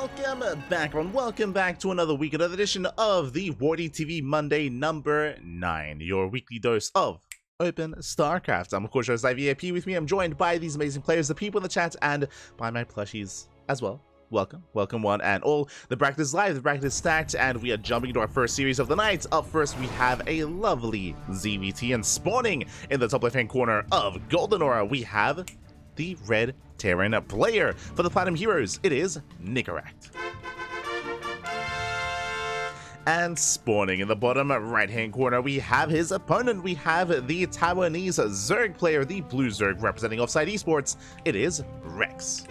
welcome back, everyone. Welcome back to another week, another edition of the WardiTV Monday number 9, your weekly dose of Open StarCraft. I'm, of course, your ZvT. With me, I'm joined by these amazing players, the people in the chat, and by my plushies as well. Welcome, one and all. The bracket is live, the bracket is stacked, and we are jumping into our first series of the night. Up first, we have a lovely ZvT, and spawning in the top left-hand corner of Golden Aura, we have the red Terran player. For the Platinum Heroes, it is Nicoract. And spawning in the bottom right-hand corner, we have his opponent. We have the Taiwanese Zerg player, the blue Zerg representing Offside Esports. It is Rex.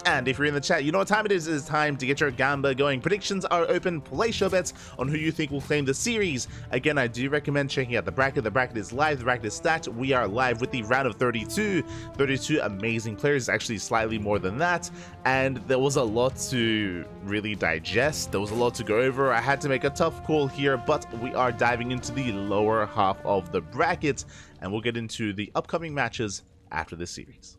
And if you're in the chat, you know what time it is. It is time to get your gamba going. Predictions are open. Place your bets on who you think will claim the series. Again, I do recommend checking out the bracket. The bracket is live. The bracket is stacked. We are live with the round of 32. 32 amazing players, actually slightly more than that. And there was a lot to really digest. There was a lot to go over. I had to make a tough call here, but we are diving into the lower half of the bracket. And we'll get into the upcoming matches after this series.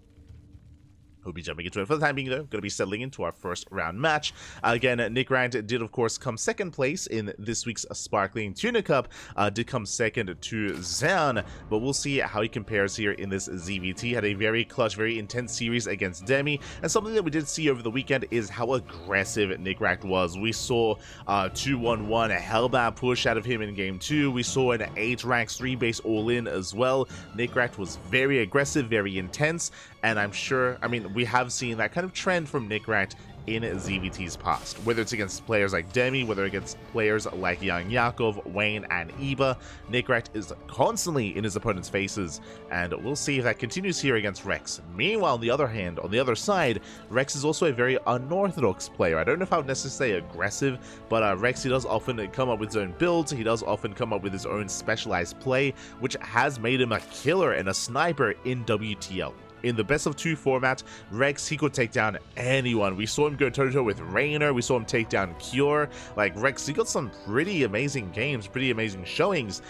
We'll be jumping into it. For the time being, though, going to be settling into our first round match. Again, Nicoract did, of course, come second place in this week's Sparkling Tuna Cup. Did come second to Zan, but we'll see how he compares here in this ZvT. Had a very clutch, very intense series against Demi, and something that we did see over the weekend is how aggressive Nicoract was. We saw 2-1-1, a hellbound push out of him in game 2. We saw an 8 ranks 3 base all-in as well. Nicoract was very aggressive, very intense, and I'm sure, we have seen that kind of trend from Nicoract in ZvT's past, whether it's against players like Demi, whether against players like Young Yakov, Wayne, and Eva. Nicoract is constantly in his opponent's faces, and we'll see if that continues here against Rex. Meanwhile, on the other hand, on the other side, Rex is also a very unorthodox player. I don't know if I would necessarily say aggressive, but Rex, he does often come up with his own builds. He does often come up with his own specialized play, which has made him a killer and a sniper in WTL. In the best of 2 format, Rex, he could take down anyone. We saw him go toe-to-toe with Raynor. We saw him take down Cure. Like, Rex, he got some pretty amazing games, pretty amazing showings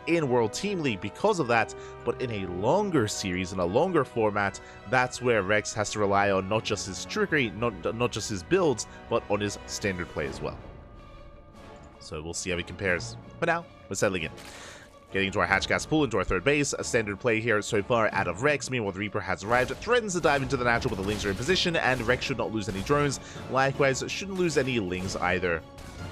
in World Team League because of that. But in a longer series, in a longer format, that's where Rex has to rely on not just his trickery, not just his builds, but on his standard play as well. So we'll see how he compares. For now, we're settling in. Getting into our Hatchcast pool, into our third base. A standard play here so far out of Rex. Meanwhile, the Reaper has arrived, threatens to dive into the natural, but the Lings are in position, and Rex should not lose any drones. Likewise, shouldn't lose any Lings either.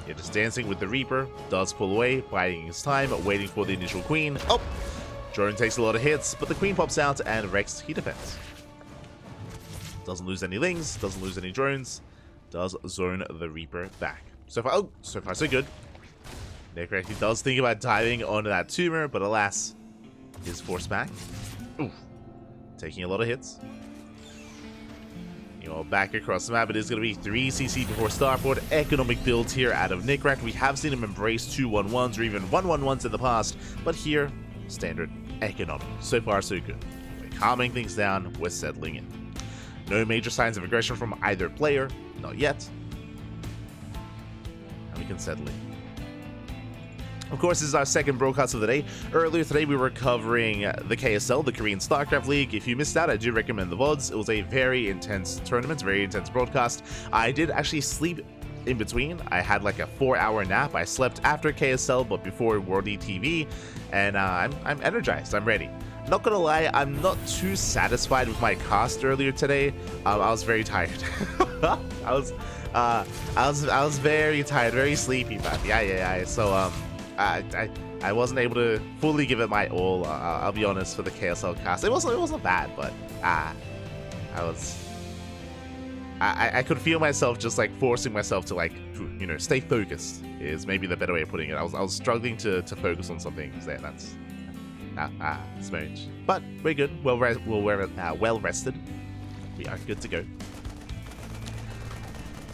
Yeah, just dancing with the Reaper. Does pull away, biding his time, waiting for the initial Queen. Oh! Drone takes a lot of hits, but the Queen pops out, and Rex, he defends. Doesn't lose any Lings, doesn't lose any drones. Does zone the Reaper back. So far, so good. Nicoract, he does think about diving onto that tumor, but alas, is forced back. Ooh, taking a lot of hits. Back across the map, it is going to be 3 CC before starport. Economic builds here out of Nicoract. We have seen him embrace 2-1-1s or even 1-1-1s in the past, but here, standard economic. So far, so good. We're calming things down, we're settling in. No major signs of aggression from either player, not yet. And we can settle in. Of course, this is our second broadcast of the day. Earlier today, we were covering the KSL, the Korean StarCraft League. If you missed that, I do recommend the VODs. It was a very intense tournament, very intense broadcast. I did actually sleep in between. I had like a 4-hour nap. I slept after KSL, but before WardiTV, and I'm energized. I'm ready. Not gonna lie, I'm not too satisfied with my cast earlier today. I was very tired. I was very tired, very sleepy, but yeah. So I wasn't able to fully give it my all. I'll be honest, for the KSL cast. It wasn't bad, but I could feel myself just like forcing myself to stay focused is maybe the better way of putting it. I was struggling to focus on something there. That's smooch. But we're good. Well rested. We are good to go.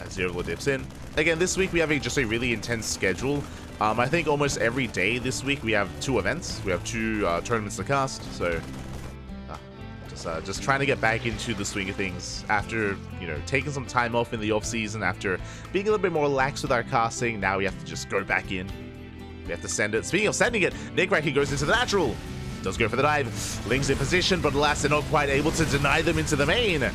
As the Overlord dips in. Again, this week we have just a really intense schedule. I think almost every day this week we have 2 events. We have 2 tournaments to cast, so just trying to get back into the swing of things after, taking some time off in the off-season, after being a little bit more lax with our casting. Now we have to just go back in. We have to send it. Speaking of sending it, Nicoract, he goes into the natural. Does go for the dive. Lings in position, but alas, they're not quite able to deny them into the main.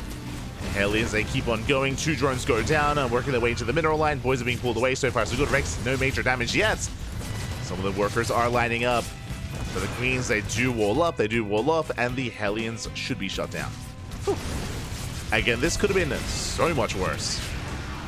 Hellions, they keep on going. 2 drones go down and working their way into the mineral line. Boys are being pulled away. So far, so good. Rex, no major damage yet. Some of the workers are lining up. For the Queens, they do wall up. They do wall up. And the Hellions should be shut down. Whew. Again, this could have been so much worse.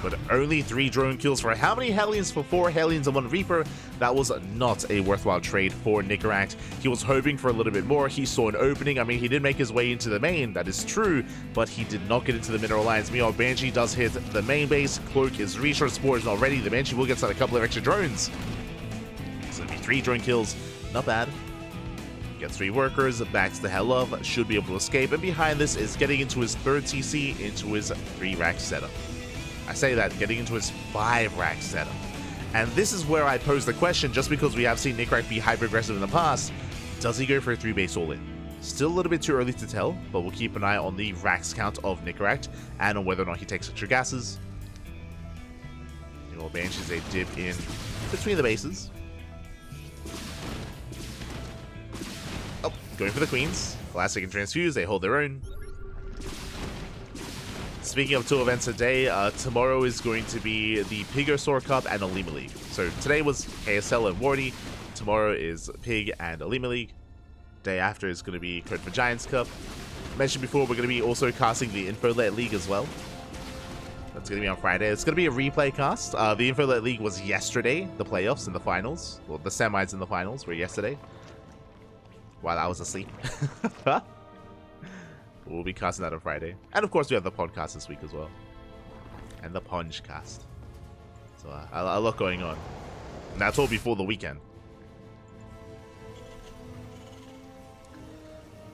But only 3 drone kills for how many Hellions? For 4 Hellions and 1 Reaper. That was not a worthwhile trade for Nicoract. He was hoping for a little bit more. He saw an opening. I mean, he did make his way into the main. That is true. But he did not get into the mineral lines. Meanwhile, Banshee does hit the main base. Cloak is reached. Spore is not ready. The Banshee will get a couple of extra drones. So it'll be 3 drone kills. Not bad. Gets 3 workers, backs the hell up, should be able to escape, and behind this is getting into his 3rd CC, into his 3 rack setup. I say that, getting into his 5 rack setup. And this is where I pose the question, just because we have seen Nicoract be hyper-aggressive in the past, does he go for a 3 base all-in? Still a little bit too early to tell, but we'll keep an eye on the racks count of Nicoract, and on whether or not he takes extra gases. You know, Banshees, they dip in between the bases. Oh, going for the Queens. Last second transfuse, they hold their own. Speaking of 2 events a day, tomorrow is going to be the Pigosaur Cup and Alima League. So today was KSL and Wardi. Tomorrow is Pig and Alima League. Day after is going to be Code for Giants Cup. Mentioned before, we're going to be also casting the Infolet League as well. That's going to be on Friday. It's going to be a replay cast. The Infolet League was yesterday. The playoffs and the finals. Well, the semis and the finals were yesterday. While I was asleep. We'll be casting that on Friday. And of course, we have the podcast this week as well. And the Punch cast. So a lot going on. And that's all before the weekend.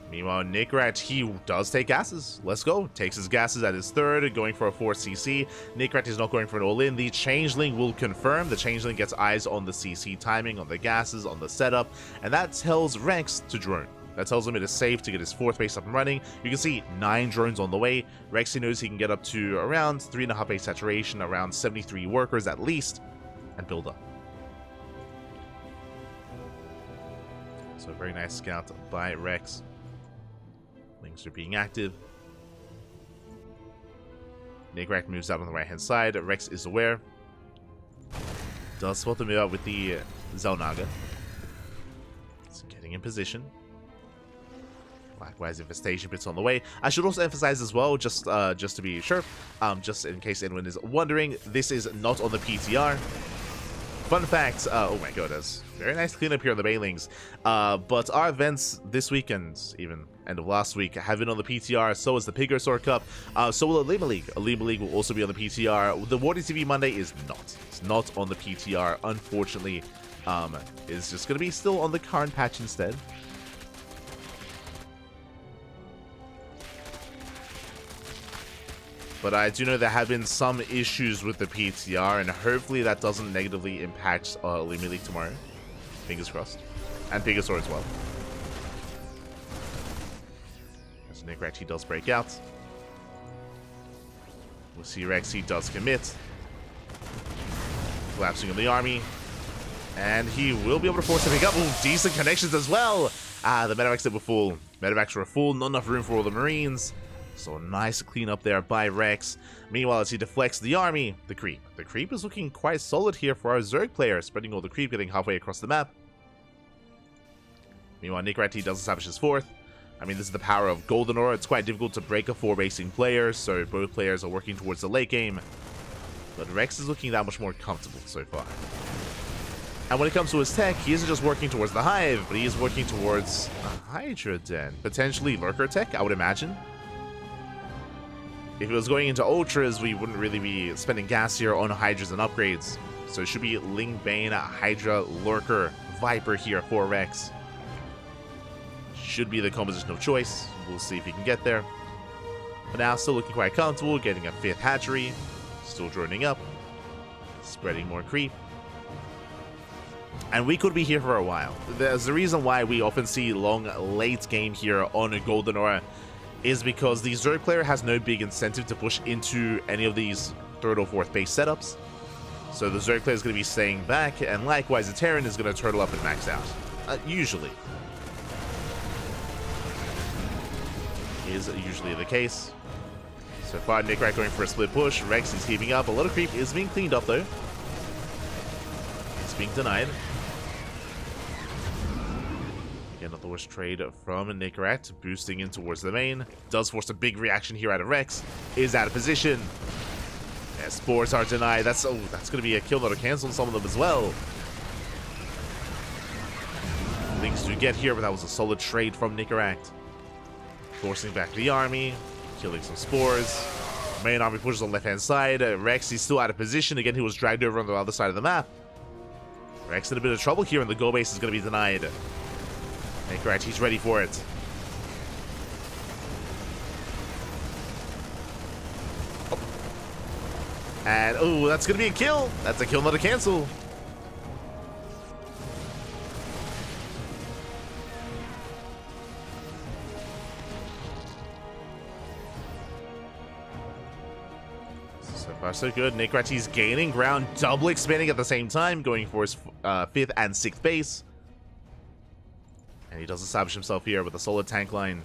Meanwhile, Nicoract, he does take gases. Let's go. Takes his gases at his 3rd, going for a 4cc. Nicoract is not going for an all-in. The Changeling will confirm. The Changeling gets eyes on the CC timing, on the gases, on the setup. And that tells Rex to drone. That tells him it is safe to get his 4th base up and running. You can see 9 drones on the way. Rexy knows he can get up to around 3.5 base saturation, around 73 workers at least, and build up. So a very nice scout by Rex. Links are being active. Nicoract moves out on the right hand side. Rex is aware. Does spot the move out with the Zelnaga. It's getting in position. Likewise, Infestation Pit's on the way. I should also emphasize as well, just to be sure, just in case anyone is wondering, this is not on the PTR. Fun fact, oh my god, that's very nice cleanup here on the Bailings. But our events this weekend, even end of last week, have been on the PTR. So is the Pigosaur Cup. So will Alima League. Alima League will also be on the PTR. The WardiTV Monday is not. It's not on the PTR, unfortunately. It's just going to be still on the current patch instead. But I do know there have been some issues with the PTR, and hopefully that doesn't negatively impact Alima League tomorrow. Fingers crossed. And Pigosaur as well. As Nicoract, he does break out. We'll see Rex, he does commit. Collapsing on the army. And he will be able to force a pick up. Ooh, decent connections as well. The medevacs that were full. Medevacs were full, not enough room for all the Marines. So nice cleanup there by Rex. Meanwhile, as he deflects the army, the creep. The creep is looking quite solid here for our Zerg player, spreading all the creep, getting halfway across the map. Meanwhile, Nicoract, he does establish his 4th. I mean, this is the power of Golden Aura. It's quite difficult to break a 4-basing player, so both players are working towards the late game. But Rex is looking that much more comfortable so far. And when it comes to his tech, he isn't just working towards the Hive, but he is working towards a Hydra Den. Potentially Lurker tech, I would imagine. If it was going into Ultras, we wouldn't really be spending gas here on Hydras and upgrades. So it should be Ling Bane, Hydra, Lurker, Viper here for Rex. Should be the composition of choice. We'll see if he can get there. But now, still looking quite comfortable, getting a 5th hatchery. Still droning up. Spreading more creep. And we could be here for a while. There's a reason why we often see long, late game here on a Golden Aura. Is because the Zerg player has no big incentive to push into any of these 3rd or 4th base setups. So the Zerg player is going to be staying back, and likewise the Terran is going to turtle up and max out. Usually. Is usually the case. So far, Nicoract going for a split push. Rex is keeping up. A lot of creep is being cleaned up, though. It's being denied. Again, another worst trade from Nicoract, boosting in towards the main. Does force a big reaction here out of Rex. Is out of position. Yeah, spores are denied. That's going to be a kill, not a cancel on some of them as well. Things to get here, but that was a solid trade from Nicoract. Forcing back the army, killing some spores. Main army pushes on the left-hand side. Rex, he's still out of position. Again, he was dragged over on the other side of the map. Rex in a bit of trouble here, and the go base is going to be denied. Nicoract, he's ready for it. Oh. And, oh, that's going to be a kill. That's a kill, not a cancel. So far, so good. Nicoract, he's gaining ground, double expanding at the same time, going for his 5th and 6th base. And he does establish himself here with a solid tank line.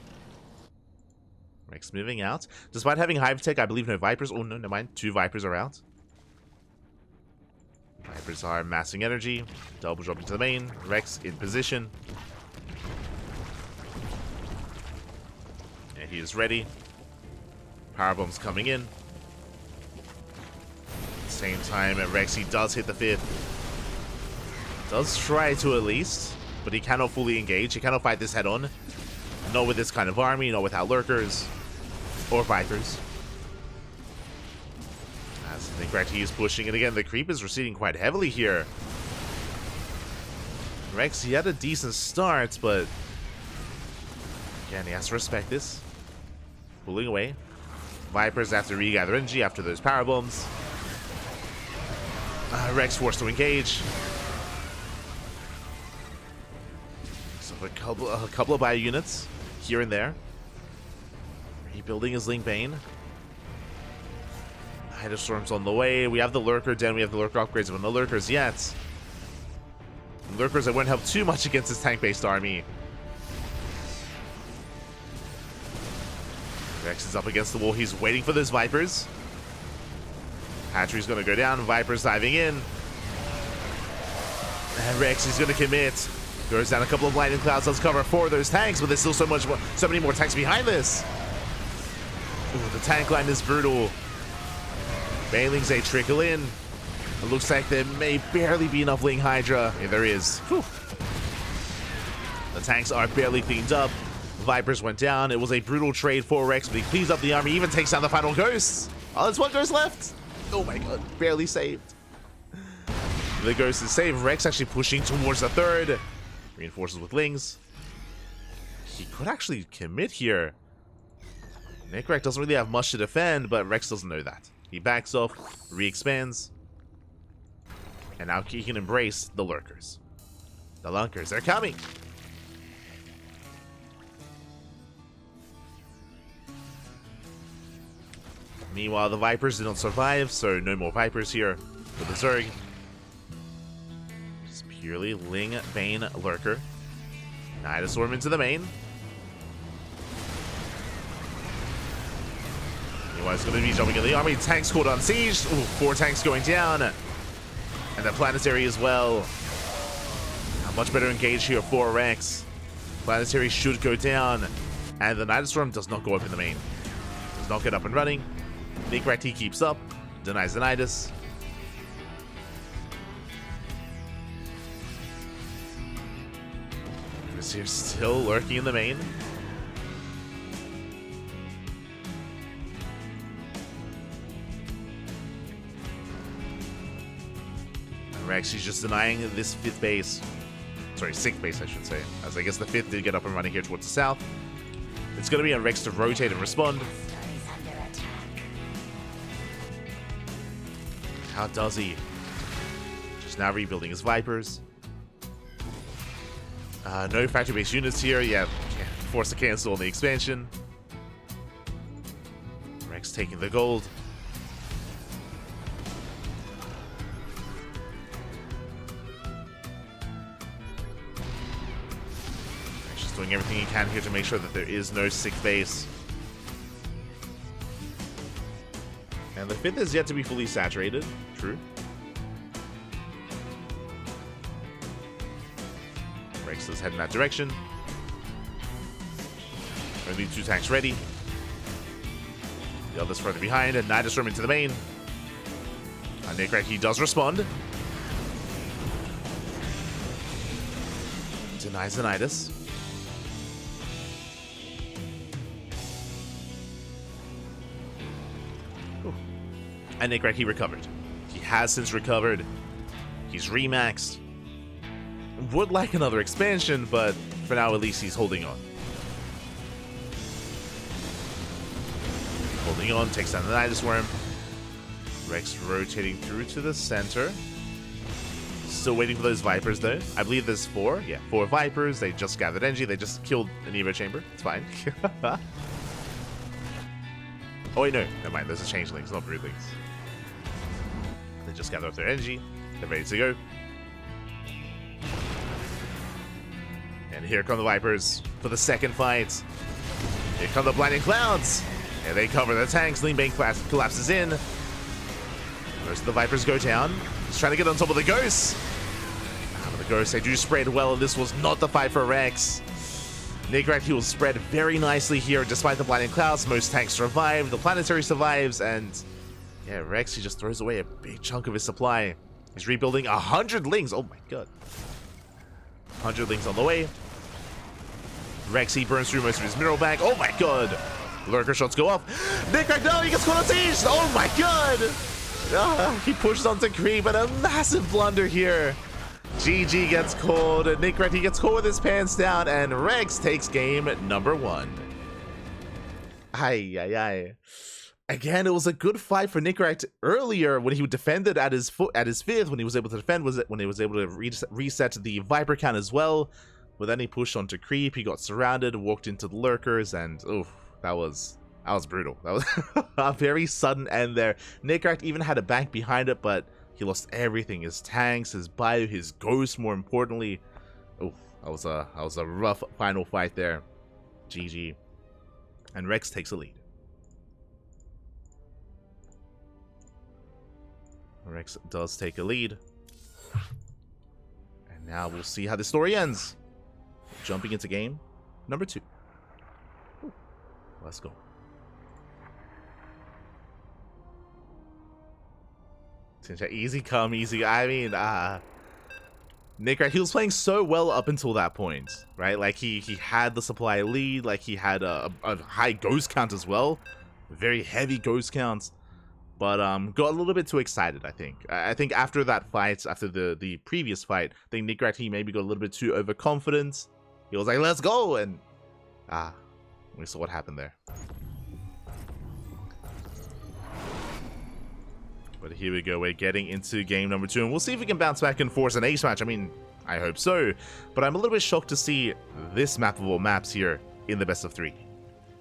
Rex moving out. Despite having Hive Tech, I believe no Vipers. Oh, no, never mind. 2 Vipers are out. Vipers are massing energy. Double dropping to the main. Rex in position. And he is ready. Power bombs coming in. At the same time, Rex, he does hit the 5th. Does try to at least. But he cannot fully engage. He cannot fight this head on. Not with this kind of army, not without lurkers or vipers. As Nicoract, he is pushing it again. The creep is receding quite heavily here. Rex, he had a decent start, but again, he has to respect this. Pulling away. Vipers have to regather energy after those power bombs. Rex forced to engage. A couple of bio units here and there. Rebuilding his Link Bane. Storm's on the way. We have the Lurker den. We have the Lurker upgrades, but no Lurkers yet. Lurkers that won't help too much against this tank-based army. Rex is up against the wall. He's waiting for those Vipers. Hatchery's going to go down. Vipers diving in. And Rex is going to commit. Goes down a couple of lightning clouds, does cover 4 of those tanks, but there's still so many more tanks behind this. Ooh, the tank line is brutal. Banelings, they trickle in. It looks like there may barely be enough Ling Hydra. Yeah, there is. Whew. The tanks are barely cleaned up. Vipers went down. It was a brutal trade for Rex, but he cleans up the army, even takes down the final ghosts. Oh, there's 1 ghost left. Oh my god, barely saved. The ghost is saved. Rex actually pushing towards the 3rd. Reinforces with Lings. He could actually commit here. Nicoract doesn't really have much to defend, but Rex doesn't know that. He backs off, re-expands, and now he can embrace the Lurkers. The Lunkers, they're coming! Meanwhile, the Vipers did not survive, so no more Vipers here for the Zerg. Purely Ling Bane Lurker. Storm into the main. Meanwhile, it's going to be jumping in the army. Tanks caught on siege. Ooh, 4 tanks going down. And the planetary as well. Much better engage here for Rex. Planetary should go down. And the Storm does not go up in the main. Does not get up and running. Nicoract, he keeps up. Denies the Nidus. Here still lurking in the main. Rex, he's just denying this 5th base. Sorry, 6th base, I should say. As I guess the 5th did get up and running here towards the south. It's going to be on Rex to rotate and respond. How does he? Just now rebuilding his Vipers. No factory-based units here. Yeah, forced to cancel on the expansion. Rex taking the gold. Rex just doing everything he can here to make sure that there is no 6th base. And the 5th is yet to be fully saturated. True. Rex is heading that direction. Only 2 tanks ready. The others further behind, and Nidus room into the main. Nicoract, he does respond. Denies the Nidus. And Nicoract, he recovered. He has since recovered. He's remaxed. Would like another expansion, but for now at least he's holding on. Holding on, takes down the Nidus worm. Rex rotating through to the center. Still waiting for those Vipers though. I believe there's 4. Yeah, 4 Vipers. They just gathered energy. They just killed an Evo chamber. It's fine. Oh wait, no. Never mind. There's a Changelings, not Broodlings. They just gathered up their energy. They're ready to go. And here come the Vipers for the second fight. Here come the Blinding Clouds. And they cover the tanks. Lean Bank collapses in. Most of the Vipers go down. He's trying to get on top of the Ghosts. But the Ghosts, they do spread well, and this was not the fight for Rex. Nicoract, he will spread very nicely here despite the Blinding Clouds. Most tanks survive. The Planetary survives, and yeah, Rex, he just throws away a big chunk of his supply. He's rebuilding 100 Lings. Oh my god. 100 Lings on the way. Rex, he burns through most of his mineral bank. Oh my god. Lurker shots go off. Nicoract, no, he gets caught on siege. Oh my god. He pushes onto creep, but a massive blunder here. GG gets called. Nicoract, he gets caught with his pants down, and Rex takes game number 1. Ay. Again, it was a good fight for Nicoract earlier when he defended at his 5th. When he was able to defend, when he was able to reset the Viper count as well. But then he pushed onto creep. He got surrounded, walked into the lurkers, and oof, that was brutal. That was a very sudden end there. Nicoract even had a bank behind it, but he lost everything: his tanks, his bio, his ghost. More importantly, oof, that was a rough final fight there. GG, and Rex takes a lead. Rex does take a lead. And now we'll see how the story ends. Jumping into game number 2. Ooh, let's go. Easy come, easy. I mean, Nicoract, he was playing so well up until that point, right? Like, he had the supply lead, like, he had a high ghost count as well. Very heavy ghost counts. But got a little bit too excited, I think. I think after that fight, after the previous fight, I think Nicoract, he maybe got a little bit too overconfident. He was like, let's go! And we saw what happened there. But here we go, we're getting into game number 2, and we'll see if we can bounce back and force an ace match. I mean, I hope so. But I'm a little bit shocked to see this map of all maps here in the best of 3.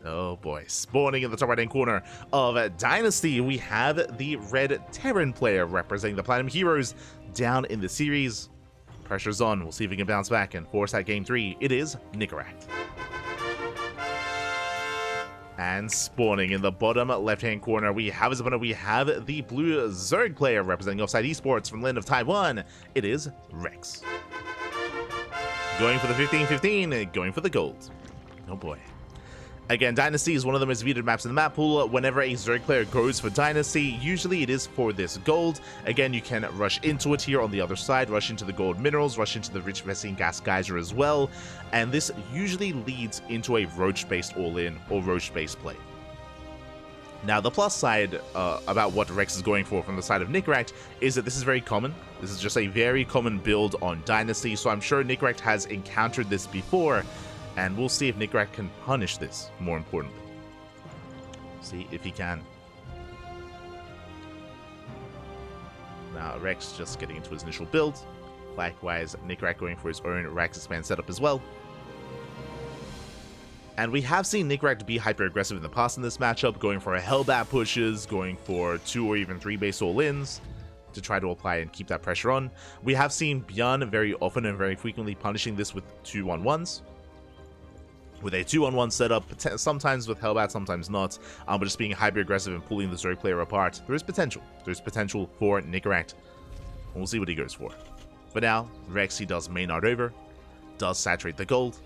Oh boy, spawning in the top right-hand corner of Dynasty, we have the red Terran player representing the Platinum Heroes down in the series. Pressure's on, we'll see if we can bounce back and force that game 3. It is Nicoract. And spawning in the bottom left-hand corner, we have as opponent, we have the blue Zerg player representing Offside Esports from the land of Taiwan. It is Rex. Going for the 15-15, going for the gold. Oh boy. Again, Dynasty is one of the most viewed maps in the map pool. Whenever a Zerg player goes for Dynasty, usually it is for this gold. Again, you can rush into it here on the other side, rush into the gold minerals, rush into the rich Messine gas geyser as well. And this usually leads into a roach-based all-in or roach-based play. Now, the plus side about what Rex is going for from the side of Nicoract is that this is very common. This is just a very common build on Dynasty, so I'm sure Nicoract has encountered this before. And we'll see if Nicoract can punish this, more importantly. See if he can. Now, Rex just getting into his initial build. Likewise, Nicoract going for his own Rax Expand setup as well. And we have seen Nicoract be hyper-aggressive in the past in this matchup, going for Hellbat pushes, going for 2 or even 3 base all-ins to try to apply and keep that pressure on. We have seen Bjorn very often and very frequently punishing this with 2-1-1s. with a 2-on-1 setup, sometimes with Hellbat, sometimes not, but just being hyper-aggressive and pulling the Zerg player apart. There is potential. There's potential for Nicoract. We'll see what he goes for. For now, Rex, he does main art over, does saturate the gold,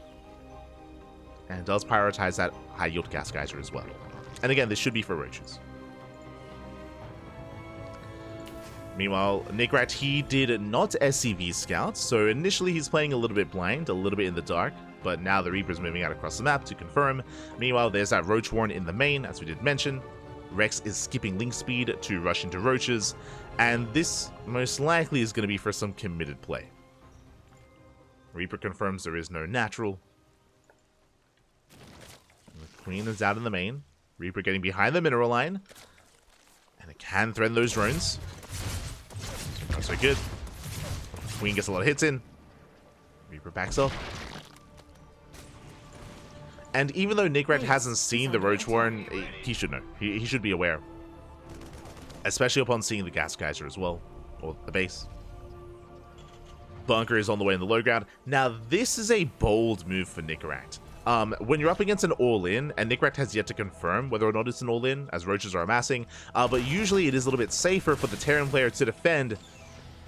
and does prioritize that high-yield gas geyser as well. And again, this should be for roaches. Meanwhile, Nicoract, he did not SCV scout, so initially he's playing a little bit blind, a little bit in the dark, but now the Reaper's moving out across the map to confirm. Meanwhile, there's that Roach Warren in the main, as we did mention. Rex is skipping link speed to rush into roaches, and this most likely is going to be for some committed play. Reaper confirms there is no natural. The Queen is out in the main. Reaper getting behind the mineral line, and it can threaten those drones. Not so good. Queen gets a lot of hits in. Reaper backs off. And even though Nicoract hasn't seen the Roach Warren, he should know. He should be aware. Especially upon seeing the gas geyser as well. Or the base. Bunker is on the way in the low ground. Now, this is a bold move for Nicoract. When you're up against an all-in, and Nicoract has yet to confirm whether or not it's an all-in, as roaches are amassing, but usually it is a little bit safer for the Terran player to defend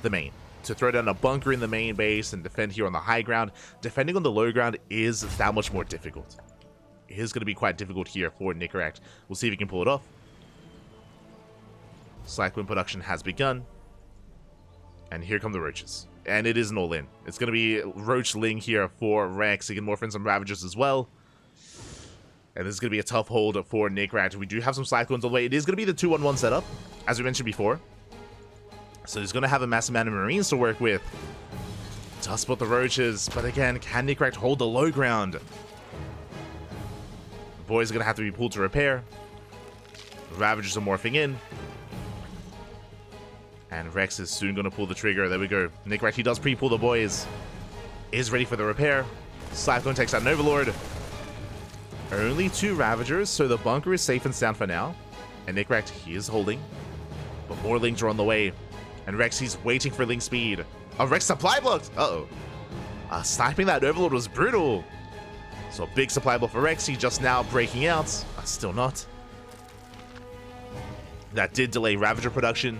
the main. To throw down a bunker in the main base and defend here on the high ground. Defending on the low ground is that much more difficult. It is going to be quite difficult here for Nicoract. We'll see if he can pull it off. Cyclone production has begun. And here come the roaches. And it is an all-in. It's going to be Roach Ling here for Rex. He can morph in some Ravagers as well. And this is going to be a tough hold for Nicoract. We do have some Cyclones on the way. It is going to be the 2-on-1 setup, as we mentioned before. So he's going to have a massive amount of Marines to work with. Does spot the roaches, but again, can Nicoract hold the low ground? The boys are going to have to be pulled to repair. Ravagers are morphing in. And Rex is soon going to pull the trigger. There we go. Nicoract, he does pre-pull the boys. Is ready for the repair. Cyclone takes out an Overlord. Only 2 Ravagers, so the bunker is safe and sound for now. And Nicoract, he is holding. But more Lings are on the way. And Rex, he's waiting for Link speed. Oh, Rex supply blocked! Uh-oh. Sniping that Overlord was brutal. So a big supply block for Rex. He just now breaking out. Still not. That did delay Ravager production.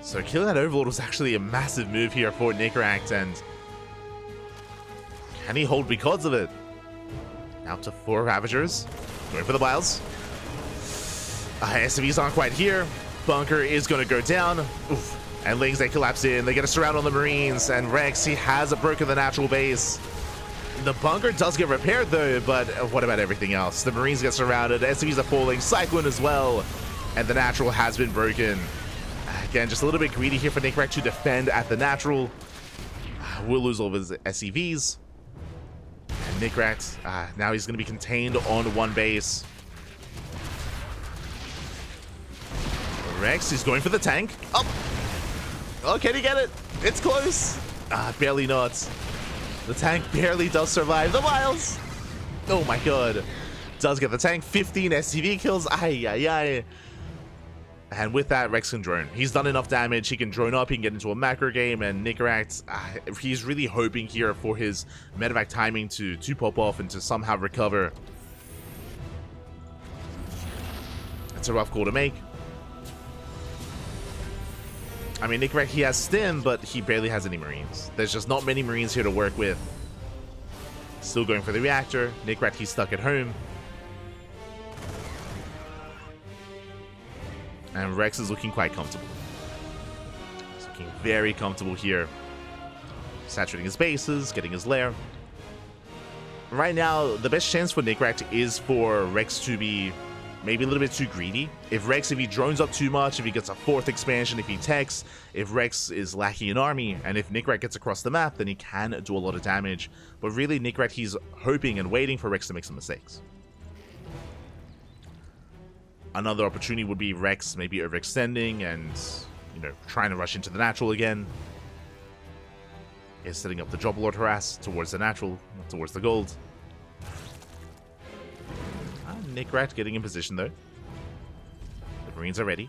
So killing that Overlord was actually a massive move here for Nicoract, and can he hold because of it? Now to 4 Ravagers. Going for the Biles. SCVs aren't quite here. Bunker is going to go down. Oof. And Lings, they collapse in. They get a surround on the Marines, and Rex, he has broken the natural base. The bunker does get repaired though, but what about everything else? The Marines get surrounded, SCVs are falling, Cyclone as well, and the natural has been broken. Again, just a little bit greedy here for Nicoract to defend at the natural. We'll lose all of his SCVs. And Nicoract, now he's going to be contained on 1 base. Rex is going for the tank. Oh, can he get it? It's close. Barely not. The tank barely does survive. The Miles. Oh my god. Does get the tank. 15 SCV kills. Ay, ay, ay. And with that, Rex can drone. He's done enough damage. He can drone up. He can get into a macro game. And Nicoract, he's really hoping here for his medevac timing to pop off and to somehow recover. It's a rough call to make. I mean, Nicoract, he has Stim, but he barely has any Marines. There's just not many Marines here to work with. Still going for the reactor. Nicoract, he's stuck at home. And Rex is looking quite comfortable. He's looking very comfortable here. Saturating his bases, getting his lair. Right now, the best chance for Nicoract is for Rex to be maybe a little bit too greedy. If he drones up too much, if he gets a 4th expansion, if he techs, if Rex is lacking an army, and if Nicoract gets across the map, then he can do a lot of damage. But really, Nicoract, he's hoping and waiting for Rex to make some mistakes. Another opportunity would be Rex maybe overextending and, you know, trying to rush into the natural again. Is setting up the Drop Lord harass towards the natural, towards the gold. Nicoract getting in position though. The Marines are ready.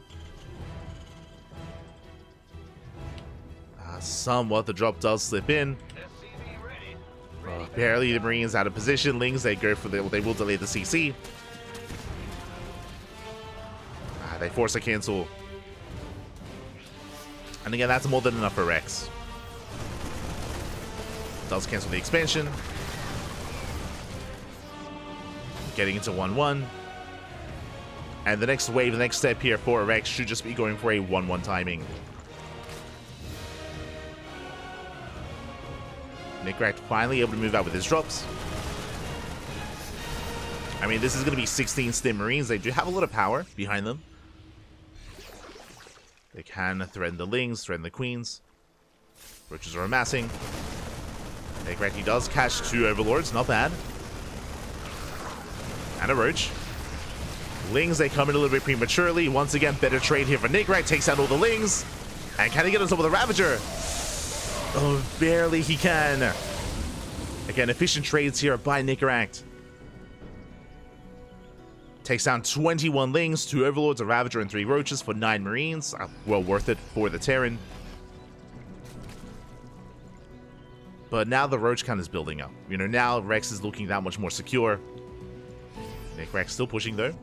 Somewhat the drop does slip in. barely the Marines out of position. Lings, they go for they will delay the CC. They force a cancel. And again, that's more than enough for Rex. Does cancel the expansion. Getting into 1-1. And the next wave, the next step here for Rex should just be going for a 1-1 timing. Nicoract finally able to move out with his drops. I mean, this is going to be 16 Stim Marines. They do have a lot of power behind them. They can threaten the Lings, threaten the Queens. Roaches are amassing. Nicoract, he does catch 2 Overlords, not bad. And a Roach. Lings, they come in a little bit prematurely. Once again, better trade here for Nicoract. Takes out all the Lings. And can he get on top of the Ravager? Oh, barely he can. Again, efficient trades here by Nicoract. Takes down 21 Lings, 2 Overlords, a Ravager, and 3 Roaches for 9 Marines. Well worth it for the Terran. But now the Roach count is building up. You know, now Rex is looking that much more secure. Nicoract still pushing, though.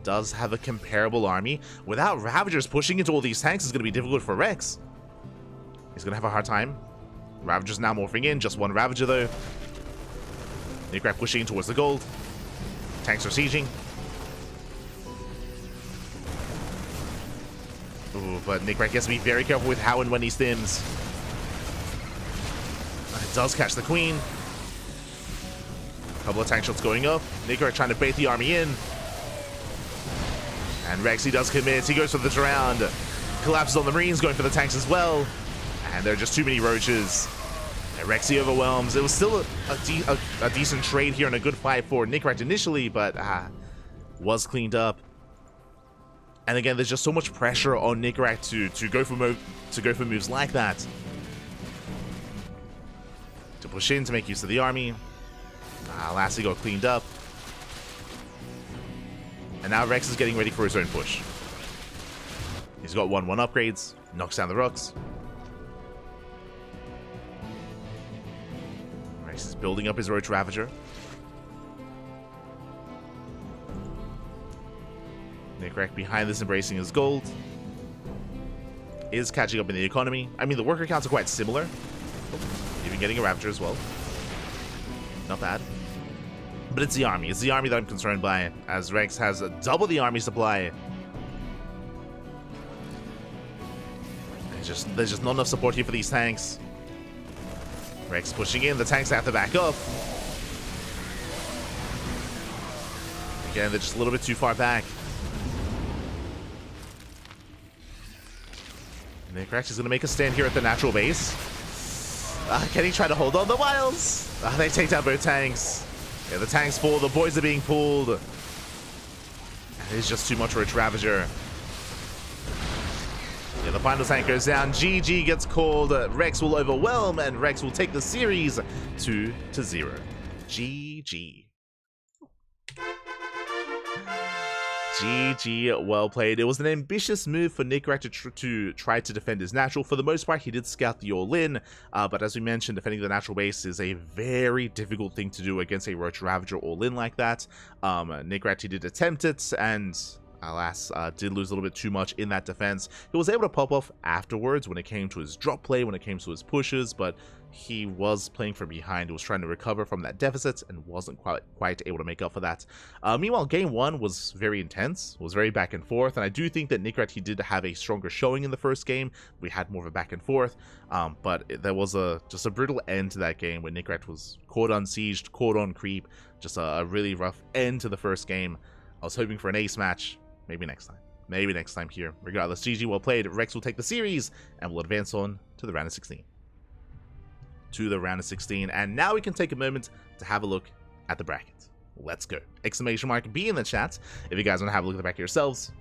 Does have a comparable army. Without Ravagers pushing into all these tanks is going to be difficult for Rex. He's going to have a hard time. Ravagers now morphing in. Just 1 Ravager, though. Nicoract pushing towards the gold. Tanks are sieging. Ooh, but Nicoract has to be very careful with how and when he stims. It does catch the Queen. Couple of tank shots going up. Nicoract trying to bait the army in. And Rex, he does commit. He goes for the surround. Collapses on the Marines, going for the tanks as well. And there are just too many Roaches. And Rex, he overwhelms. It was still a decent trade here and a good fight for Nicoract initially, but was cleaned up. And again, there's just so much pressure on Nicoract to go for moves like that. To push in, to make use of the army. Lastly got cleaned up. And now Rex is getting ready for his own push. He's got 1-1 upgrades. Knocks down the rocks. Rex is building up his Roach Ravager. Nicoract behind this, embracing his gold. Is catching up in the economy. I mean, the worker counts are quite similar. Even getting a Ravager as well. Not bad. But it's the army. It's the army that I'm concerned by, as Rex has double the army supply. There's just not enough support here for these tanks. Rex pushing in. The tanks have to back up. Again, they're just a little bit too far back. Nicoract is going to make a stand here at the natural base. Can he try to hold on the Wilds? They take down both tanks. Yeah, the tanks fall. The boys are being pulled. It is just too much for Roach Ravager. Yeah, the final tank goes down. GG gets called. Rex will overwhelm, and Rex will take the series 2-0. GG. GG, well played. It was an ambitious move for Nicoract to try to defend his natural. For the most part, he did scout the all-in, but as we mentioned, defending the natural base is a very difficult thing to do against a Roach Ravager all-in like that. Nicoract, he did attempt it, and alas, did lose a little bit too much in that defense. He was able to pop off afterwards when it came to his drop play, when it came to his pushes, but he was playing from behind. He was trying to recover from that deficit and wasn't quite able to make up for that. Meanwhile, game 1 was very intense, was very back and forth, and I do think that Nicoract, he did have a stronger showing in the first game. We had more of a back and forth, but there was just a brutal end to that game when Nicoract was caught unsieged, caught on creep, just a really rough end to the first game. I was hoping for an ace match. Maybe next time. Maybe next time here. Regardless, GG, well played. Rex will take the series and will advance on to the round of 16. And now we can take a moment to have a look at the bracket. Let's go. Exclamation mark B in the chat if you guys want to have a look at the bracket yourselves.